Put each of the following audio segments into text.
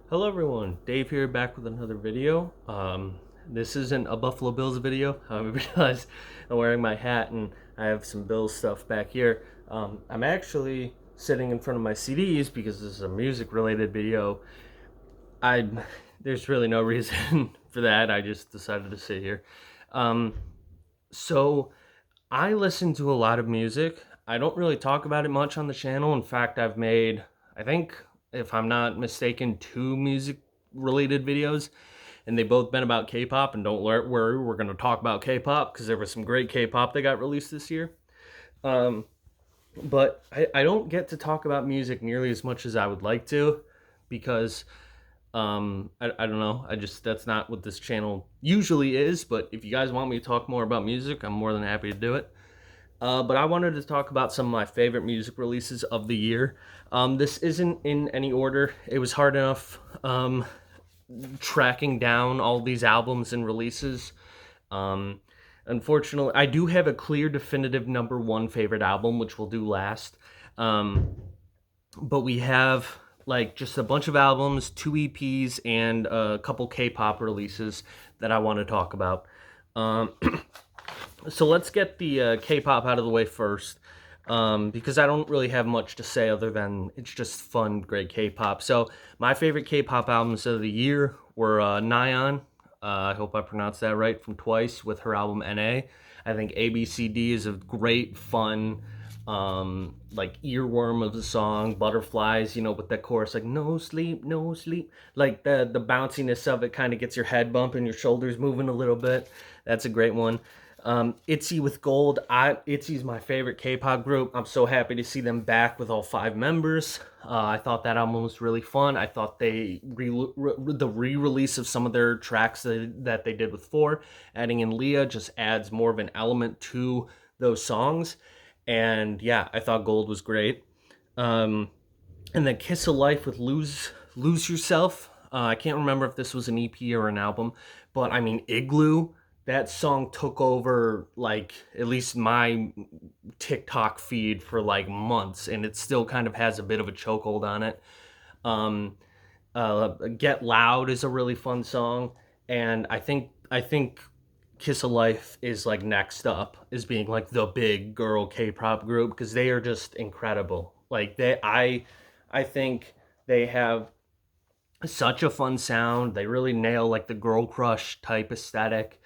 Hello everyone, Dave here back with another video. This isn't a Buffalo Bills video. I realize I'm wearing my hat and I have some Bills stuff back here. I'm actually sitting in front of my CDs because this is a music related video. I There's really no reason for that. I just decided to sit here. Um, so I listen to a lot of music. I don't really talk about it much on the channel. In fact, I've made, I think, if I'm not mistaken, two music related videos, and they've both been about K-pop. And don't worry, we're going to talk about K-pop because there was some great K-pop that got released this year. Um, but I don't get to talk about music nearly as much as I would like to because I don't know. That's not what this channel usually is. But if you guys want me to talk more about music, I'm more than happy to do it. But I wanted to talk about some of my favorite music releases of the year. This isn't in any order. It was hard enough tracking down all these albums and releases. Um, Unfortunately, I do have a clear, definitive number one favorite album, which we'll do last. Um, but we have like just a bunch of albums, two EPs, and a couple K-pop releases that I want to talk about. Um, so let's get the K-pop out of the way first, because I don't really have much to say other than it's just fun, great K-pop. So my favorite K-pop albums of the year were Nayeon. I hope I pronounced that right, from Twice with her album NA. I think ABCD is a great, fun, like earworm of the song. Butterflies, with that chorus, like no sleep, no sleep. Like the bounciness of it kind of gets your head bumping, your shoulders moving a little bit. That's a great one. ITZY with Gold. ITZY's my favorite K-pop group. I'm so happy to see them back with all 5 members. I thought that album was really fun. I thought the re-release of some of their tracks that they did with 4, adding in Leah, just adds more of an element to those songs. And yeah, I thought Gold was great. Um, and then Kiss of Life with Lose Yourself. I can't remember if this was an EP or an album, but I mean Igloo, that song took over like at least my TikTok feed for like months, and it still kind of has a bit of a chokehold on it. Um, Get Loud is a really fun song, and I think Kiss of Life is like next up as being like the big girl K-pop group because they are just incredible. Like I think they have such a fun sound. They really nail like the girl crush type aesthetic,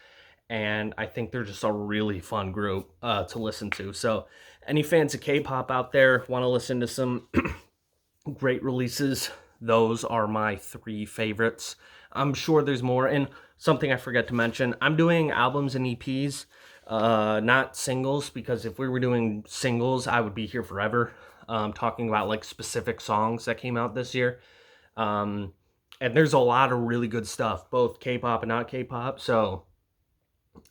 and I think they're just a really fun group to listen to. So, any fans of K-pop out there want to listen to some great releases? Those are my 3 favorites. I'm sure there's more. And something I forgot to mention: I'm doing albums and EPs, not singles, because if we were doing singles, I would be here forever, talking about like specific songs that came out this year. Um, and there's a lot of really good stuff, both K-pop and not K-pop. So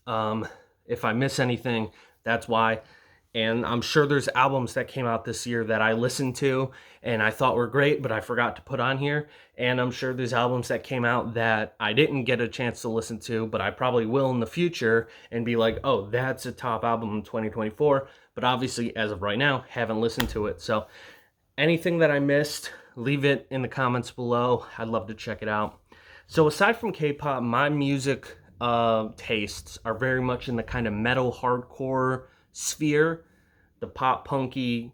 um, if I miss anything, that's why. And I'm sure there's albums that came out this year that I listened to and I thought were great, but I forgot to put on here. And I'm sure there's albums that came out that I didn't get a chance to listen to, but I probably will in the future and be like, oh, that's a top album in 2024. But obviously, as of right now, haven't listened to it. So anything that I missed, leave it in the comments below. I'd love to check it out. So aside from K-pop, my music tastes are very much in the kind of metal hardcore sphere, the pop punky,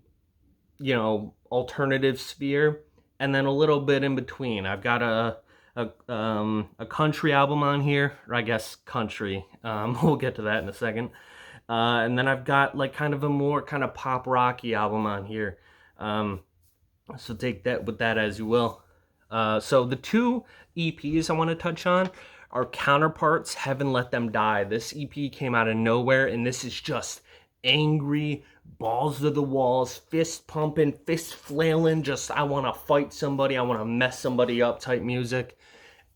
alternative sphere, and then a little bit in between. I've got a country album on here, or I guess country. We'll get to that in a second. And then I've got like kind of a more kind of pop rocky album on here. So take that with that as you will. So the 2 EPs I want to touch on are Counterparts, Heaven Let Them Die. This EP came out of nowhere, and this is just angry, balls to the walls, fist pumping, fist flailing, just I want to fight somebody, I want to mess somebody up type music.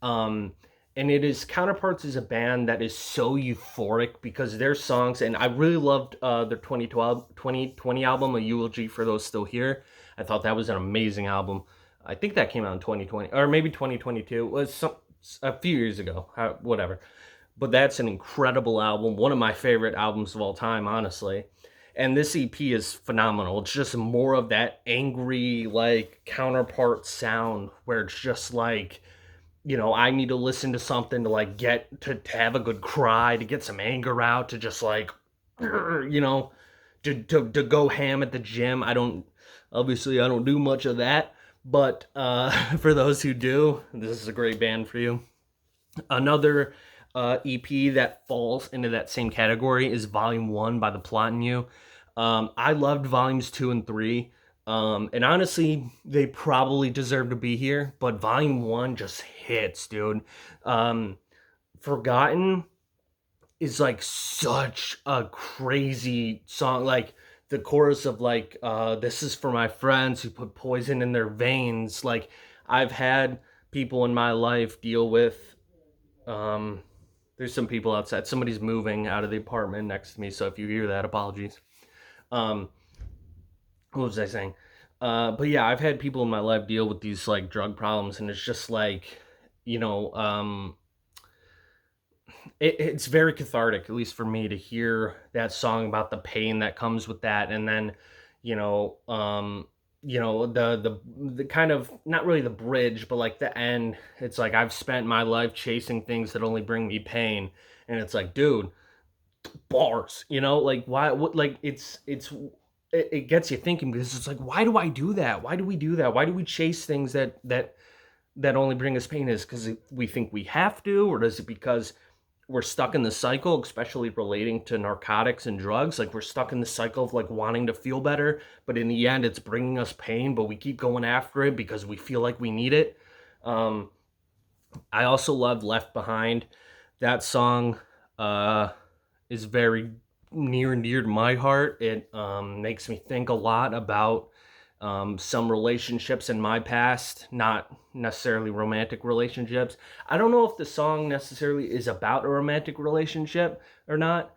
And it is Counterparts is a band that is so euphoric because their songs, and I really loved their 2020 album, A Eulogy for Those Still Here. I thought that was an amazing album. I think that came out in 2020 or maybe 2022. It was a few years ago, whatever. But that's an incredible album, one of my favorite albums of all time, honestly. And this EP is phenomenal. It's just more of that angry, like, counterpart sound where it's just like, you know, I need to listen to something to like get to have a good cry, to get some anger out, to just like, you know, to go ham at the gym. I don't do much of that, but for those who do, this is a great band for you. Another EP that falls into that same category is Volume 1 by The Plot in You. I loved Volumes 2 and 3. And honestly, they probably deserve to be here, but Volume 1 just hits, dude. Forgotten is like such a crazy song. Like the chorus of like, this is for my friends who put poison in their veins. Like I've had people in my life deal with, there's some people outside. Somebody's moving out of the apartment next to me, so if you hear that, apologies. What was I saying? But yeah, I've had people in my life deal with these like drug problems, and it's just like, you know, it's very cathartic, at least for me, to hear that song about the pain that comes with that, and then, you know, the kind of, not really the bridge, but like the end. It's like, I've spent my life chasing things that only bring me pain, and it's like, dude, bars, you know, like why? What? Like it gets you thinking, because it's like, why do I do that? Why do we do that? Why do we chase things that only bring us pain? Is because we think we have to, or is it because we're stuck in the cycle, especially relating to narcotics and drugs? Like we're stuck in the cycle of like wanting to feel better, but in the end it's bringing us pain, but we keep going after it because we feel like we need it. I also love Left Behind. That song is very near and dear to my heart. It makes me think a lot about some relationships in my past, not necessarily romantic relationships. I don't know if the song necessarily is about a romantic relationship or not,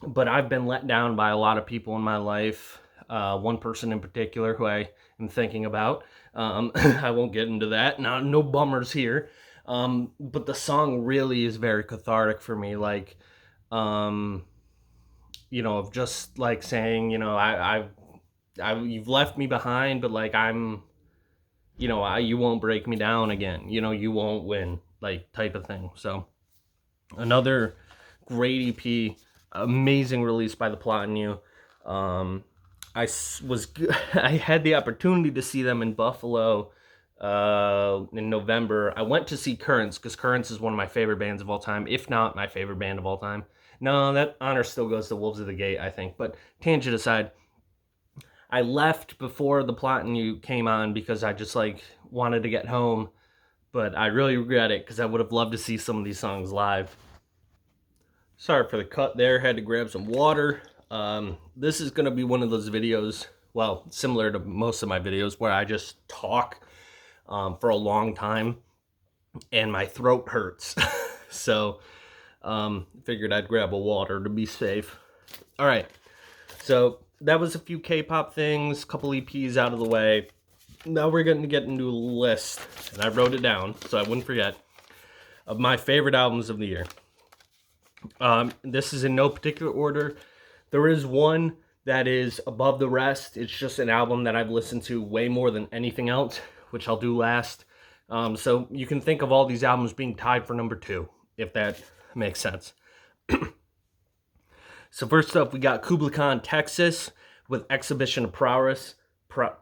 but I've been let down by a lot of people in my life. One person in particular who I am thinking about. I won't get into that. No bummers here. But the song really is very cathartic for me. Like, you know, of just like saying, you know, you've left me behind, but like you know, you won't break me down again. You know, you won't win, like type of thing. So another great EP, amazing release by The Plot in You. I had the opportunity to see them in Buffalo in November. I went to see Currents because Currents is one of my favorite bands of all time, if not my favorite band of all time. No, that honor still goes to Wolves of the Gate, I think. But tangent aside, I left before The Plot in You came on because I just like wanted to get home, but I really regret it because I would have loved to see some of these songs live. Sorry for the cut there, had to grab some water. This is going to be one of those videos, well, similar to most of my videos, where I just talk for a long time and my throat hurts. So figured I'd grab a water to be safe. All right, so that was a few K-pop things, a couple EPs out of the way. Now we're going to get into a list, and I wrote it down so I wouldn't forget, of my favorite albums of the year. This is in no particular order. There is one that is above the rest. It's just an album that I've listened to way more than anything else, which I'll do last. So you can think of all these albums being tied for number 2, if that makes sense. So first up, we got Kublai Khan, Texas, with Exhibition of Prowess. Kublai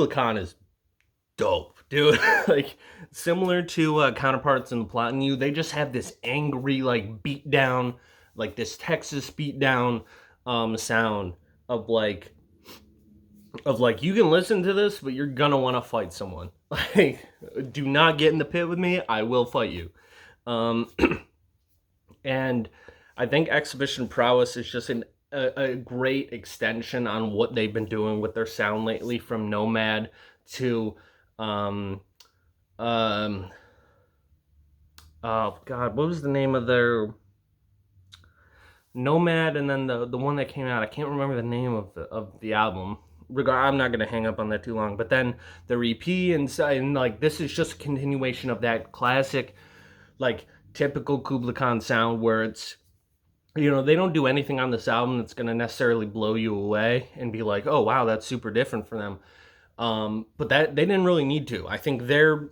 Khan is dope, dude. Like, similar to counterparts in The Plot in You, they just have this angry, like, beat down, like this Texas beat down sound of like, you can listen to this, but you're gonna want to fight someone. Like, do not get in the pit with me, I will fight you. And I think Exhibition Prowess is just a great extension on what they've been doing with their sound lately, from Nomad to oh god, what was the name of their Nomad, and then the one that came out, I can't remember the name of the album. I'm not gonna hang up on that too long, but then the EP, and like, this is just a continuation of that classic, like, typical Kublai Khan sound, where it's they don't do anything on this album that's going to necessarily blow you away and be like, oh wow, that's super different for them. But that they didn't really need to. I think their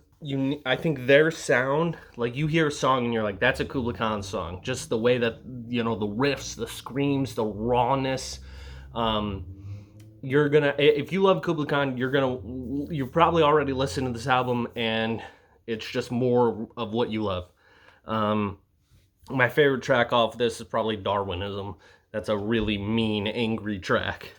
sound, like you hear a song and you're like, that's a Kubla Khan song. Just the way that the riffs, the screams, the rawness. Um, you're gonna if you love Kubla Khan, you're probably already listened to this album, and it's just more of what you love. Um, my favorite track off this is probably Darwinism. That's a really mean, angry track.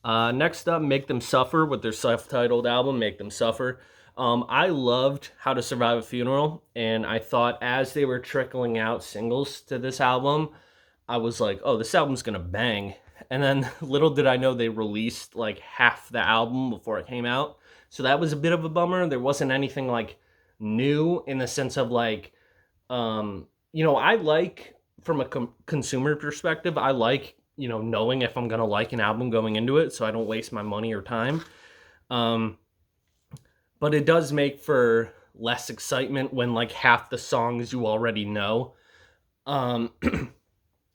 Next up, Make Them Suffer with their self-titled album, Make Them Suffer. I loved How to Survive a Funeral, and I thought as they were trickling out singles to this album, I was like, oh, this album's gonna bang. And then little did I know they released like half the album before it came out. So that was a bit of a bummer. There wasn't anything like new in the sense of like, I like from a consumer perspective, I like, knowing if I'm going to like an album going into it so I don't waste my money or time. Um, but it does make for less excitement when like half the songs you already know. Um,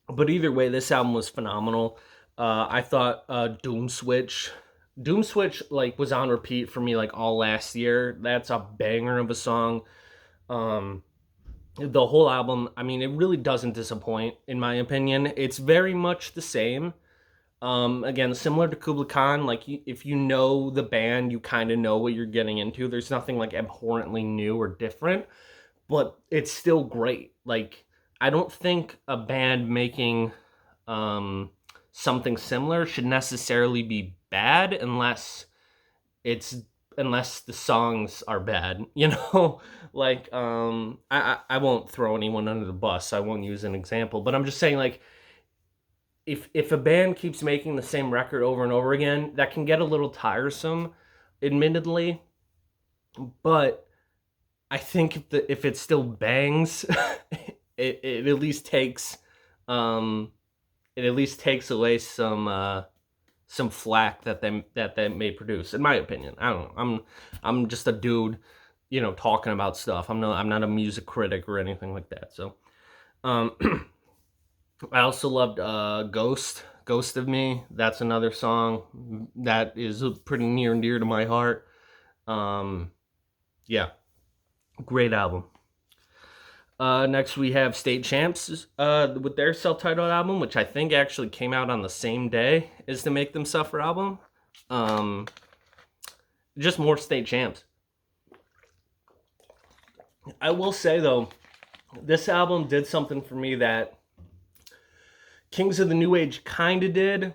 but either way, this album was phenomenal. I thought Doom Switch like was on repeat for me like all last year. That's a banger of a song. Um, the whole album, I mean, it really doesn't disappoint in my opinion. It's very much the same. Again, similar to Kubla Khan, like if you know the band, you kind of know what you're getting into. There's nothing like abhorrently new or different, but it's still great. Like I don't think a band making something similar should necessarily be bad it's unless the songs are bad, like I won't throw anyone under the bus. I won't use an example, but I'm just saying like if a band keeps making the same record over and over again, that can get a little tiresome, admittedly. But I think if it still bangs, it at least takes away some flack that they may produce. In my opinion, I don't know. I'm just a dude, talking about stuff. I'm not a music critic or anything like that. So, um, I also loved Ghost of Me. That's another song that is pretty near and dear to my heart. Um, yeah, great album. Next we have State Champs with their self-titled album, which I think actually came out on the same day as the Make Them Suffer album. Um, just more State Champs. I will say though, this album did something for me that Kings of the New Age kind of did,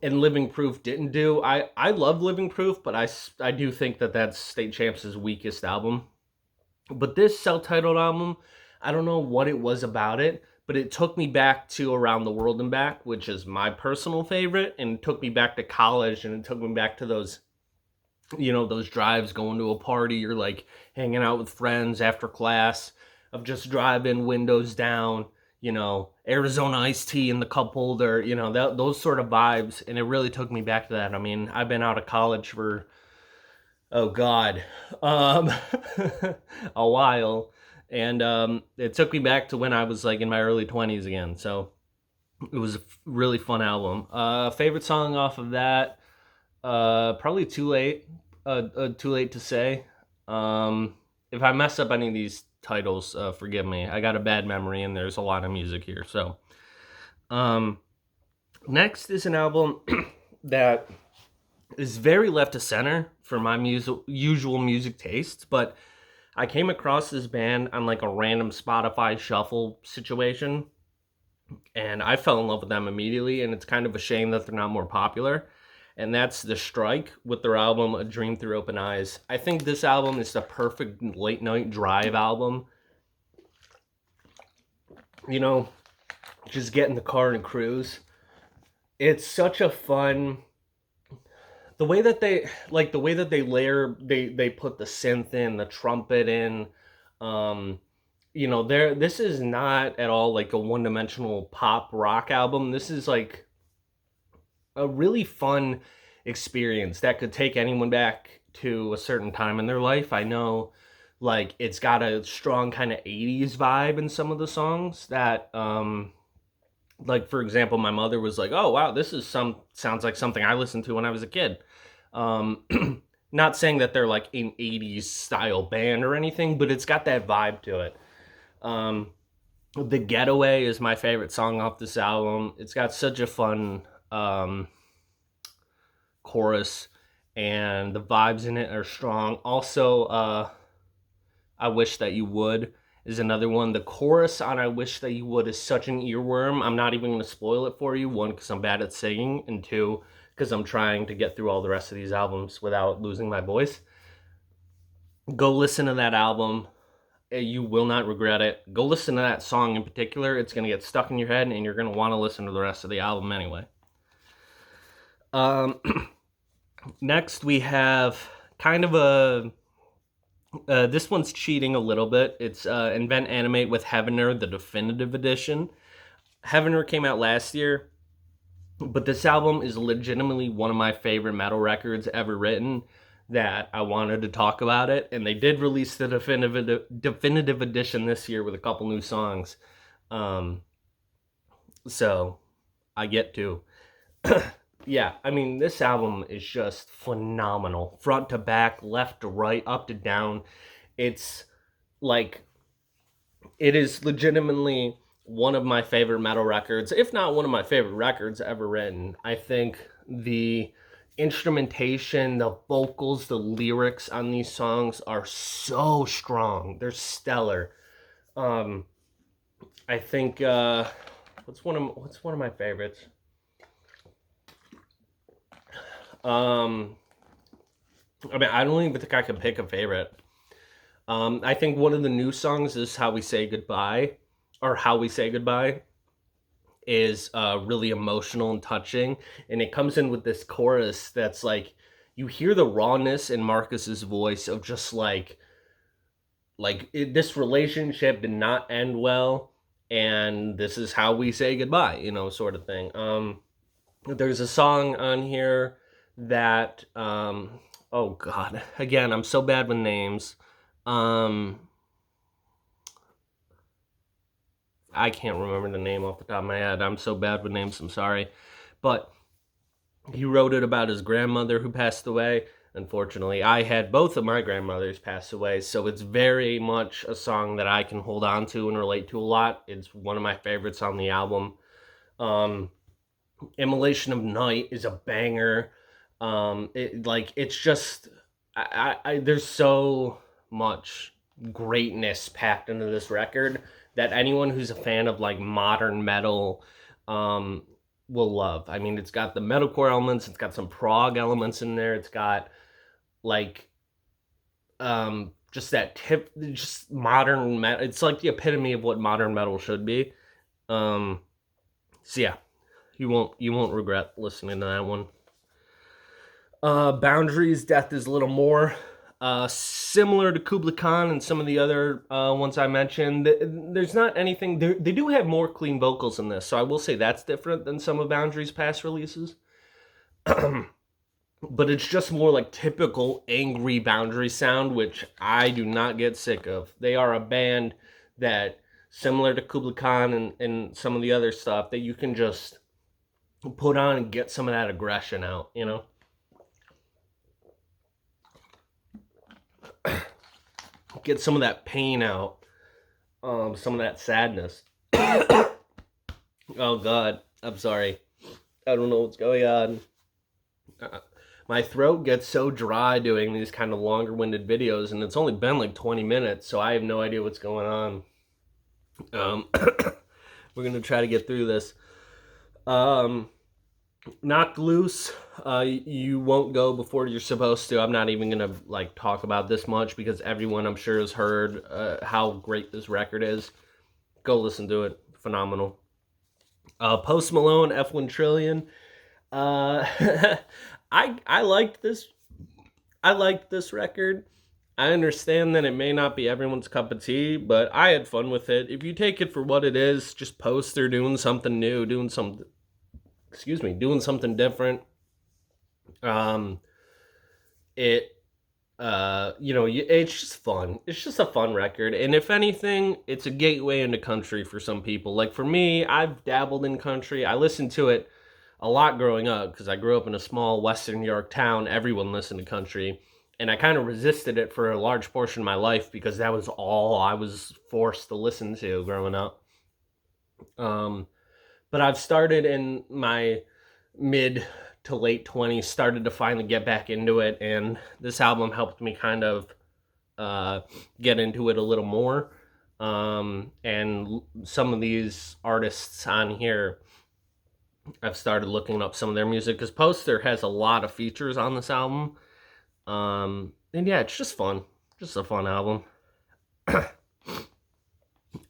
and Living Proof didn't do. I love Living Proof, but I do think that's State Champs' weakest album. But this self-titled album, I don't know what it was about it, but it took me back to Around the World and Back, which is my personal favorite, and it took me back to college, and it took me back to those drives, going to a party or like hanging out with friends after class, of just driving windows down, Arizona iced tea in the cup holder, those sort of vibes. And it really took me back to that. I mean, I've been out of college for, oh God, um, a while. And it took me back to when I was like in my early 20s again. So it was a really fun album. Favorite song off of that, probably Too Late. Too Late to Say. If I mess up any of these titles, forgive me. I got a bad memory and there's a lot of music here. So, next is an album that is very left of center for my usual music tastes, but I came across this band on like a random Spotify shuffle situation, and I fell in love with them immediately, and it's kind of a shame that they're not more popular. And that's The Strike with their album A Dream Through Open Eyes. I think this album is the perfect late night drive album. Just get in the car and cruise. It's such a fun, the way that they layer, they put the synth in, the trumpet in. This is not at all like a one-dimensional pop rock album. This is like a really fun experience that could take anyone back to a certain time in their life. I know like it's got a strong kind of 80s vibe in some of the songs that Like, for example, my mother was like, "Oh wow, sounds like something I listened to when I was a kid." Um, Not saying that they're like an '80s style band or anything, but it's got that vibe to it. Um, the Getaway is my favorite song off this album. It's got such a fun um, chorus, and the vibes in it are strong. Also, I Wish That You Would is another one. The chorus on I Wish That You Would is such an earworm. I'm not even going to spoil it for you. One, because I'm bad at singing, and two, because I'm trying to get through all the rest of these albums without losing my voice. Go listen to that album. You will not regret it. Go listen to that song in particular. It's going to get stuck in your head, and you're going to want to listen to the rest of the album anyway. Um, Next, we have kind of a. This one's cheating a little bit. It's Invent Animate with Heavener, the definitive edition. Heavener came out last year, but this album is legitimately one of my favorite metal records ever written. That I wanted to talk about it, and they did release the definitive edition this year with a couple new songs. Um, so I get to. Yeah, I mean, this album is just phenomenal. Front to back, left to right, up to down. It's like, it is legitimately one of my favorite metal records, if not one of my favorite records ever written. I think the instrumentation, the vocals, the lyrics on these songs are so strong. They're stellar. Um, I think what's one of my favorites? I mean, I don't even think I could pick a favorite. I think one of the new songs is How We Say Goodbye, or How We Say Goodbye, is really emotional and touching. And it comes in with this chorus that's like, you hear the rawness in Marcus's voice of just this relationship did not end well, and this is how we say goodbye, sort of thing. There's a song on here that oh god, again, I'm so bad with names. I can't remember the name off the top of my head. I'm so bad with names, I'm sorry. But he wrote it about his grandmother who passed away. Unfortunately, I had both of my grandmothers pass away, so it's very much a song that I can hold on to and relate to a lot. It's one of my favorites on the album. Immolation of Night is a banger. It's just, there's so much greatness packed into this record that anyone who's a fan of like modern metal will love. I mean, it's got the metalcore elements, it's got some prog elements in there, it's got like just modern metal. It's like the epitome of what modern metal should be. So yeah, you won't regret listening to that one. Boundaries, Death is a little more. Similar to Kubla Khan and some of the other ones I mentioned, there's not anything. They do have more clean vocals in this, so I will say that's different than some of Boundaries' past releases. But it's just more like typical angry Boundary sound, which I do not get sick of. They are a band that, similar to Kubla Khan and some of the other stuff, that you can just put on and get some of that aggression out, Get some of that pain out, some of that sadness. Oh god, I'm sorry. I don't know what's going on. My throat gets so dry doing these kind of longer winded videos, and it's only been like 20 minutes, so I have no idea what's going on. We're gonna try to get through this. Knocked Loose, you won't go before you're supposed to. I'm not even gonna like talk about this much because everyone I'm sure has heard how great this record is. Go listen to it, phenomenal. Post Malone, F1 Trillion. I liked this. I liked this record. I understand that it may not be everyone's cup of tea, but I had fun with it. If you take it for what it is, just Poster doing something new, doing something different. It it's just fun. It's just a fun record, and if anything, it's a gateway into country for some people. Like for me, I've dabbled in country. I listened to it a lot growing up because I grew up in a small Western New York town. Everyone listened to country, and I kind of resisted it for a large portion of my life because that was all I was forced to listen to growing up. Um, but I've started in my mid to late 20s, started to finally get back into it, and this album helped me kind of get into it a little more. And some of these artists on here, I've started looking up some of their music because Poster has a lot of features on this album. And yeah, it's just fun. Just a fun album.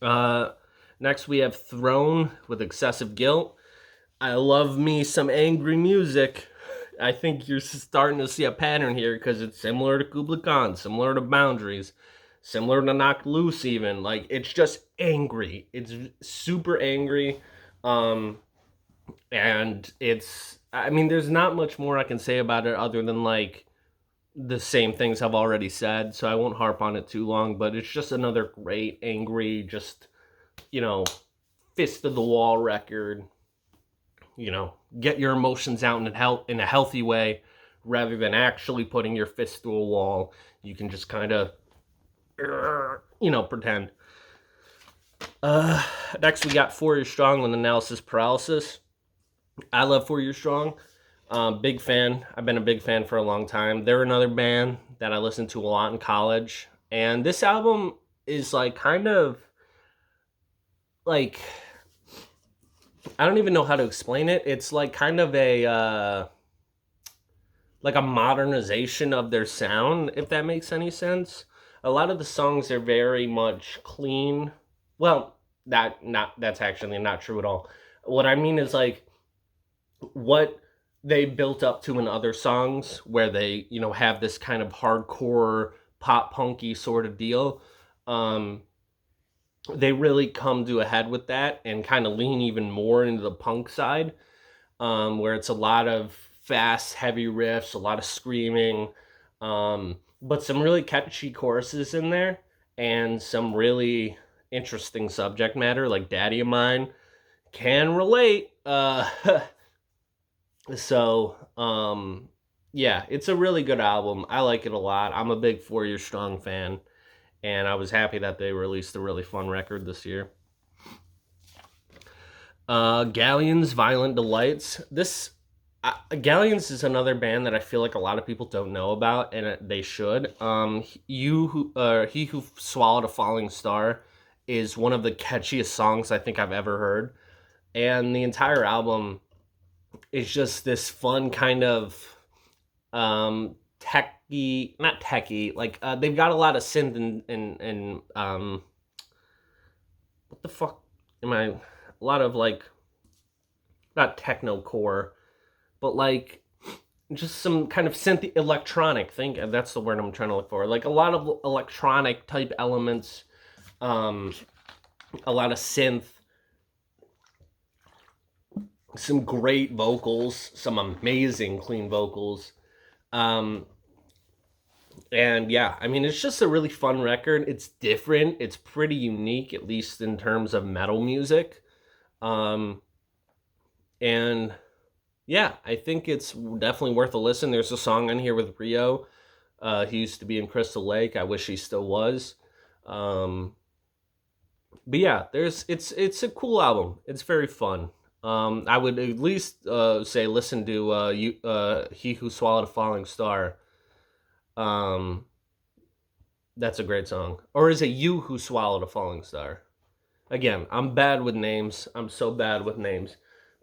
uh, Next, we have Throne with Excessive Guilt. I love me some angry music. I think you're starting to see a pattern here because it's similar to Kubla Khan, similar to Boundaries, similar to Knocked Loose even. Like, it's just angry. It's super angry. And I mean, there's not much more I can say about it other than, like, the same things I've already said, so I won't harp on it too long, but it's just another great, angry, just, you know, fist of the wall record. Get your emotions out in a healthy way rather than actually putting your fist through a wall. You can just kind of, pretend. Next, we got 4 Year Strong with Analysis Paralysis. I love 4 Year Strong. Big fan. I've been a big fan for a long time. They're another band that I listened to a lot in college. And this album is like kind of like, I don't even know how to explain it. It's like kind of a like a modernization of their sound, if that makes any sense. A lot of the songs are very much clean. Well, that's actually not true at all. What I mean is like what they built up to in other songs where they, have this kind of hardcore pop punky sort of deal. They really come to a head with that and kind of lean even more into the punk side, where it's a lot of fast, heavy riffs, a lot of screaming, but some really catchy choruses in there and some really interesting subject matter, like Daddy of Mine can relate. So, yeah, it's a really good album. I like it a lot. I'm a big 4 Year Strong fan, and I was happy that they released a really fun record this year. Galleons, Violent Delights. Galleons is another band that I feel like a lot of people don't know about, and they should. He Who Swallowed a Falling Star is one of the catchiest songs I think I've ever heard, and the entire album is just this fun kind of techie, not techie, like they've got a lot of synth and what the fuck am I? A lot of like, not techno core, but like just some kind of synth electronic thing. That's the word I'm trying to look for. Like a lot of electronic type elements, a lot of synth, some great vocals, some amazing clean vocals. And yeah, I mean, it's just a really fun record. It's different. It's pretty unique, at least in terms of metal music. And yeah, I think it's definitely worth a listen. There's a song on here with Rio. He used to be in Crystal Lake. I wish he still was. But yeah, it's a cool album. It's very fun. I would at least say listen to He Who Swallowed a Falling Star. That's a great song. Or is it You Who Swallowed a Falling Star? Again, I'm bad with names. I'm so bad with names.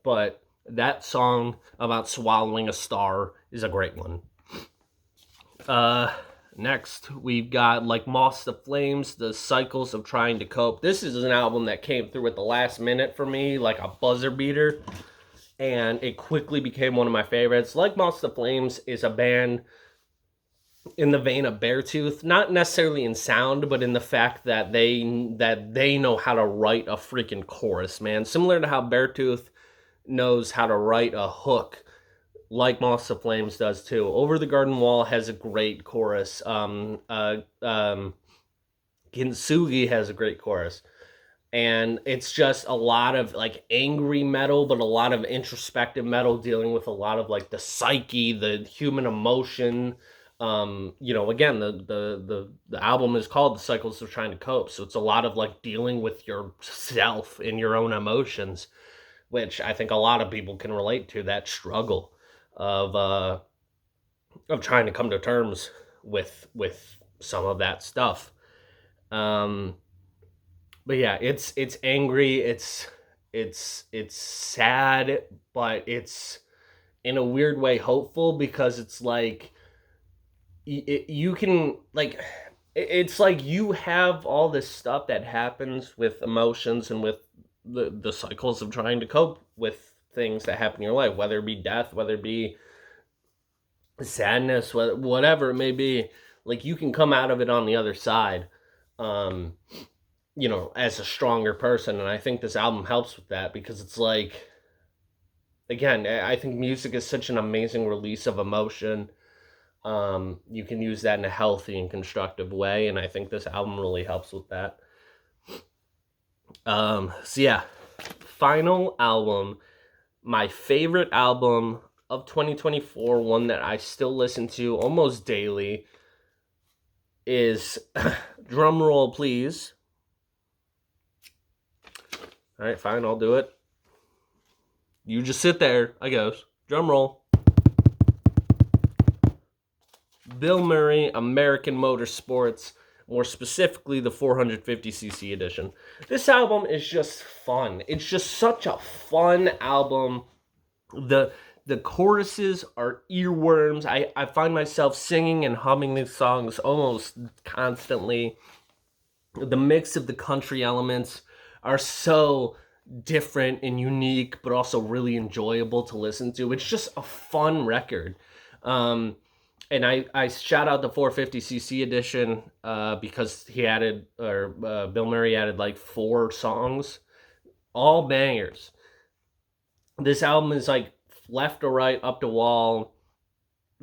But that song about swallowing a star is a great one. Next, we've got Like Moths to Flames, The Cycles of Trying to Cope. This is an album that came through at the last minute for me, like a buzzer beater, and it quickly became one of my favorites. Like Moths to Flames is a band in the vein of Beartooth, not necessarily in sound, but in the fact that they know how to write a freaking chorus, man. Similar to how Beartooth knows how to write a hook like Moss to Flames does too. Over the Garden Wall has a great chorus. Kintsugi has a great chorus. And it's just a lot of like angry metal, but a lot of introspective metal dealing with a lot of like the psyche, the human emotion. Again, the album is called The Cycles of Trying to Cope. So it's a lot of like dealing with yourself and your own emotions, which I think a lot of people can relate to, that struggle of trying to come to terms with some of that stuff. Um, but yeah, it's angry, it's sad, but it's in a weird way hopeful because it's like you can like it's like you have all this stuff that happens with emotions and with the cycles of trying to cope with things that happen in your life, whether it be death, whether it be sadness, whatever it may be. Like you can come out of it on the other side, um, as a stronger person. And I think this album helps with that because it's like, again, I think music is such an amazing release of emotion. You can use that in a healthy and constructive way, and I think this album really helps with that. So yeah, final album, my favorite album of 2024, one that I still listen to almost daily, is drum roll, please. All right, fine, I'll do it. You just sit there. I goes. Drum roll. Bill Murray, American Motorsports, more specifically the 450cc edition. This album is just fun. It's just such a fun album. The choruses are earworms. I find myself singing and humming these songs almost constantly. The mix of the country elements are so different and unique, but also really enjoyable to listen to. It's just a fun record. And I shout out the 450cc edition because Bill Murray added like 4 songs, all bangers. This album is like left to right, up to wall,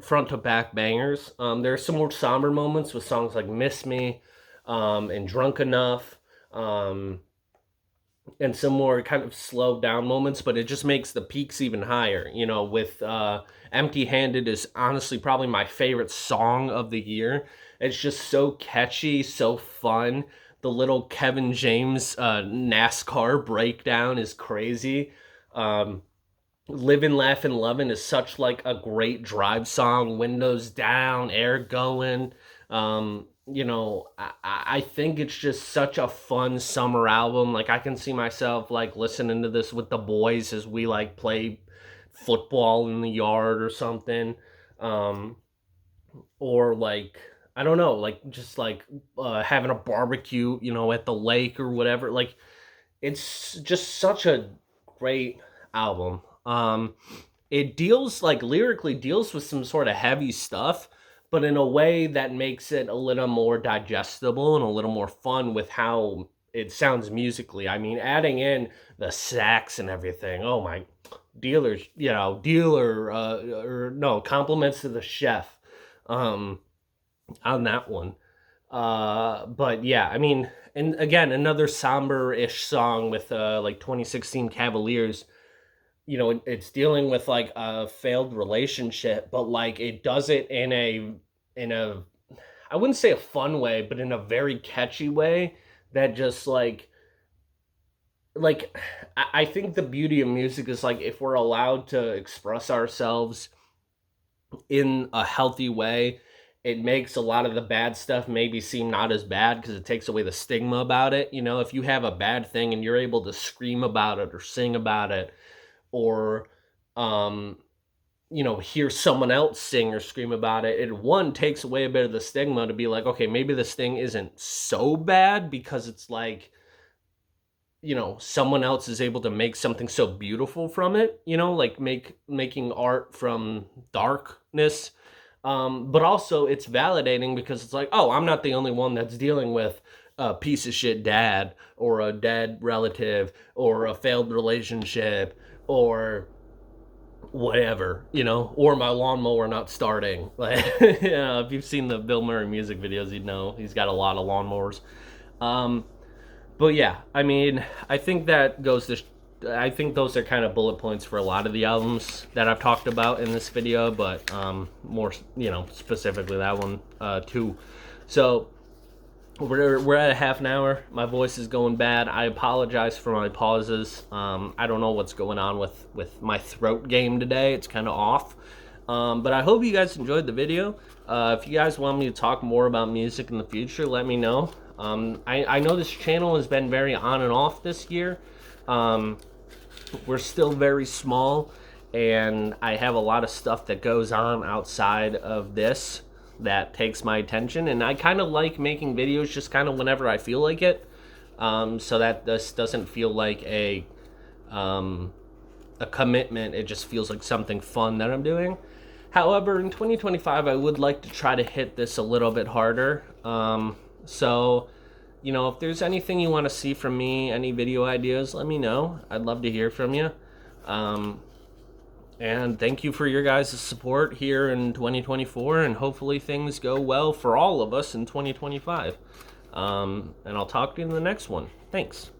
front to back bangers. There are some more somber moments with songs like Miss Me and Drunk Enough. And some more kind of slowed down moments, but it just makes the peaks even higher. With Empty Handed is honestly probably my favorite song of the year. It's just so catchy, so fun. The little Kevin James NASCAR breakdown is crazy. Livin', Laughin', Lovin' is such like a great drive song. Windows down, air going. I think it's just such a fun summer album. Like I can see myself like listening to this with the boys as we like play football in the yard or something. Or like I don't know, like just like having a barbecue, at the lake or whatever. Like it's just such a great album. It deals like lyrically deals with some sort of heavy stuff, but in a way that makes it a little more digestible and a little more fun with how it sounds musically. I mean, adding in the sax and everything. Oh my, compliments to the chef, on that one. But yeah, I mean, and again, another somber-ish song with like 2016 Cavaliers. It's dealing with like a failed relationship, but like it does it in a I wouldn't say a fun way, but in a very catchy way that just like I think the beauty of music is like if we're allowed to express ourselves in a healthy way, it makes a lot of the bad stuff maybe seem not as bad because it takes away the stigma about it. If you have a bad thing and you're able to scream about it or sing about it, or hear someone else sing or scream about it, one takes away a bit of the stigma to be like, okay, maybe this thing isn't so bad because it's like, someone else is able to make something so beautiful from it, like making art from darkness. But also it's validating because it's like, oh, I'm not the only one that's dealing with a piece of shit dad or a dead relative or a failed relationship or whatever, you know, or my lawnmower not starting. Like, you know, if you've seen the Bill Murray music videos, you'd know he's got a lot of lawnmowers. Um, but yeah, I mean, I think that goes to. I think those are kind of bullet points for a lot of the albums that I've talked about in this video, but more, you know, specifically that one too. So we're at a half an hour. My voice is going bad. I apologize for my pauses. I don't know what's going on with my throat game today. It's kind of off. But I hope you guys enjoyed the video. If you guys want me to talk more about music in the future, let me know. I know this channel has been very on and off this year. We're still very small, and I have a lot of stuff that goes on outside of this that takes my attention, and I kind of like making videos just kind of whenever I feel like it, so that this doesn't feel like a commitment. It just feels like something fun that I'm doing. However, in 2025, I would like to try to hit this a little bit harder. So, you know, if there's anything you want to see from me, any video ideas, let me know. I'd love to hear from you. And thank you for your guys' support here in 2024, and hopefully things go well for all of us in 2025. And I'll talk to you in the next one. Thanks.